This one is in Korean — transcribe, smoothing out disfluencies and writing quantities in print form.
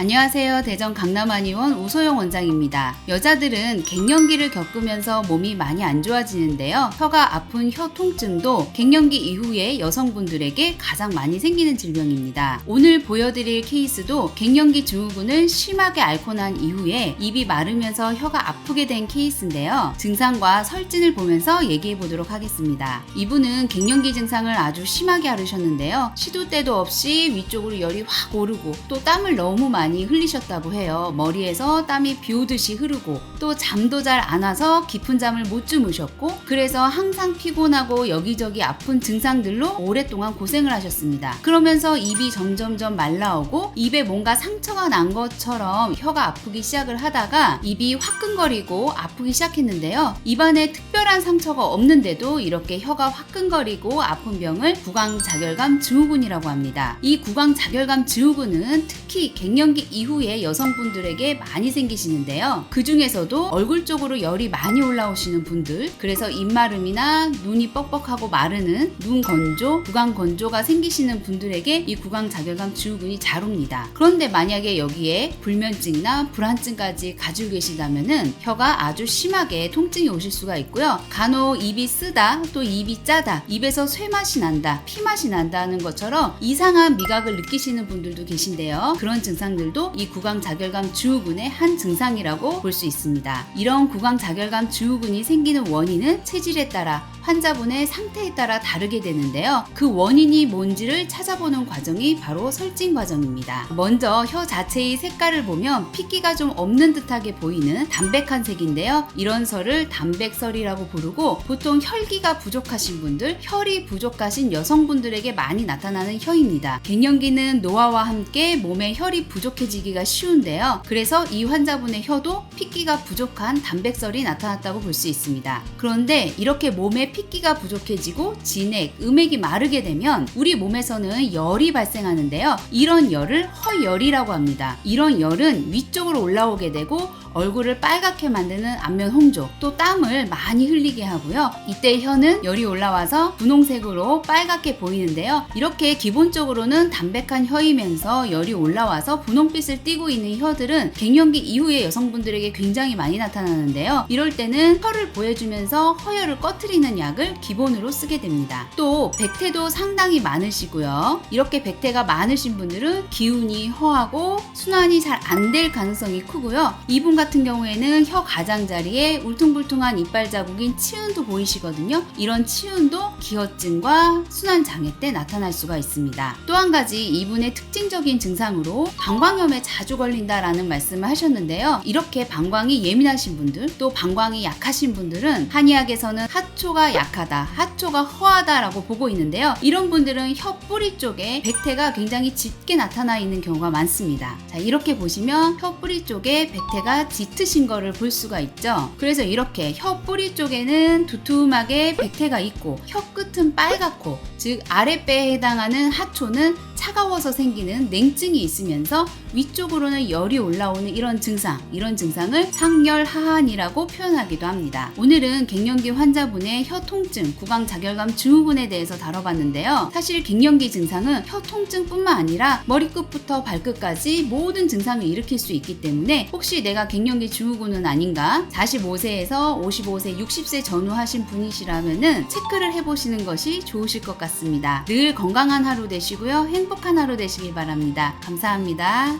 안녕하세요. 대전 강남한의원 우소영 원장입니다. 여자들은 갱년기를 겪으면서 몸이 많이 안 좋아지는데요. 혀가 아픈 혀 통증도 갱년기 이후에 여성분들에게 가장 많이 생기는 질병입니다. 오늘 보여드릴 케이스도 갱년기 증후군을 심하게 앓고 난 이후에 입이 마르면서 혀가 아프게 된 케이스인데요. 증상과 설진을 보면서 얘기해 보도록 하겠습니다. 이분은 갱년기 증상을 아주 심하게 앓으셨는데요. 시도 때도 없이 위쪽으로 열이 확 오르고 또 땀을 너무 많이 흘리셨다고 해요. 머리에서 땀이 비 오듯이 흐르고 또 잠도 잘 안 와서 깊은 잠을 못 주무셨고 그래서 항상 피곤하고 여기저기 아픈 증상들로 오랫동안 고생을 하셨습니다. 그러면서 입이 점점점 말라오고 입에 뭔가 상처가 난 것처럼 혀가 아프기 시작을 하다가 입이 화끈거리고 아프기 시작했는데요. 입안에 특별한 상처가 없는데도 이렇게 혀가 화끈거리고 아픈 병을 구강자결감 증후군이라고 합니다. 이 구강자결감 증후군은 특히 갱년기 이후에 여성분들에게 많이 생기시는데요. 그 중에서도 얼굴 쪽으로 열이 많이 올라오시는 분들, 그래서 입마름이나 눈이 뻑뻑하고 마르는 눈 건조, 구강 건조가 생기시는 분들에게 이 구강자결감 증후군이 잘 옵니다. 그런데 만약에 여기에 불면증이나 불안증까지 가지고 계시다면은 혀가 아주 심하게 통증이 오실 수가 있고요. 간혹 입이 쓰다, 또 입이 짜다, 입에서 쇠맛이 난다, 피맛이 난다는 것처럼 이상한 미각을 느끼시는 분들도 계신데요. 그런 증상들도 이 구강자결감 증후군의 한 증상이라고 볼 수 있습니다. 이런 구강자결감 증후군이 생기는 원인은 체질에 따라 환자분의 상태에 따라 다르게 되는데요. 그 원인이 뭔지를 찾아보는 과정이 바로 설진 과정입니다. 먼저 혀 자체의 색깔을 보면 핏기가 좀 없는 듯하게 보이는 담백한 색인데요. 이런 설을 담백설이라고 부르고 보통 혈기가 부족하신 분들, 혈이 부족하신 여성분들에게 많이 나타나는 혀입니다. 갱년기는 노화와 함께 몸에 혈이 부족해지기가 쉬운데요. 그래서 이 환자분의 혀도 핏기가 부족한 담백설이 나타났다고 볼 수 있습니다. 그런데 이렇게 몸에 핏기가 부족해지고 진액, 음액이 마르게 되면 우리 몸에서는 열이 발생하는데요. 이런 열을 허열이라고 합니다. 이런 열은 위쪽으로 올라오게 되고 얼굴을 빨갛게 만드는 안면 홍조, 또 땀을 많이 흘리게 하고요. 이때 혀는 열이 올라와서 분홍색으로 빨갛게 보이는데요. 이렇게 기본적으로는 담백한 혀이면서 열이 올라와서 분홍빛을 띠고 있는 혀들은 갱년기 이후에 여성분들에게 굉장히 많이 나타나는데요. 이럴 때는 혀를 보여주면서 허열을 꺼트리는 약을 기본으로 쓰게 됩니다. 또 백태도 상당히 많으시고요. 이렇게 백태가 많으신 분들은 기운이 허하고 순환이 잘 안 될 가능성이 크고요. 이분 같은 경우에는 혀 가장자리에 울퉁불퉁한 이빨 자국인 치은도 보이시거든요. 이런 치은도 기혈증과 순환장애 때 나타날 수가 있습니다. 또 한 가지 이분의 특징적인 증상으로 방광염에 자주 걸린다라는 말씀을 하셨는데요. 이렇게 방광이 예민하신 분들, 또 방광이 약하신 분들은 한의학에서는 하초가 약하다, 하초가 허하다라고 보고 있는데요. 이런 분들은 혀 뿌리 쪽에 백태가 굉장히 짙게 나타나 있는 경우가 많습니다. 자, 이렇게 보시면 혀 뿌리 쪽에 백태가 짙으신 거를 볼 수가 있죠. 그래서 이렇게 혀 뿌리 쪽에는 두툼하게 백태가 있고 혀 끝은 빨갛고, 즉 아랫배에 해당하는 하초는 차가워서 생기는 냉증이 있으면서 위쪽으로는 열이 올라오는 이런 증상을 상열하한이라고 표현하기도 합니다. 오늘은 갱년기 환자분의 혀 통증, 구강자결감 증후군에 대해서 다뤄봤는데요. 사실 갱년기 증상은 혀 통증뿐만 아니라 머리끝부터 발끝까지 모든 증상을 일으킬 수 있기 때문에 혹시 내가 갱년기 증후군은 아닌가, 45세에서 55세, 60세 전후하신 분이시라면은 체크를 해보시는 것이 좋으실 것 같습니다. 늘 건강한 하루 되시고요. 행복한 하루 되시길 바랍니다. 감사합니다.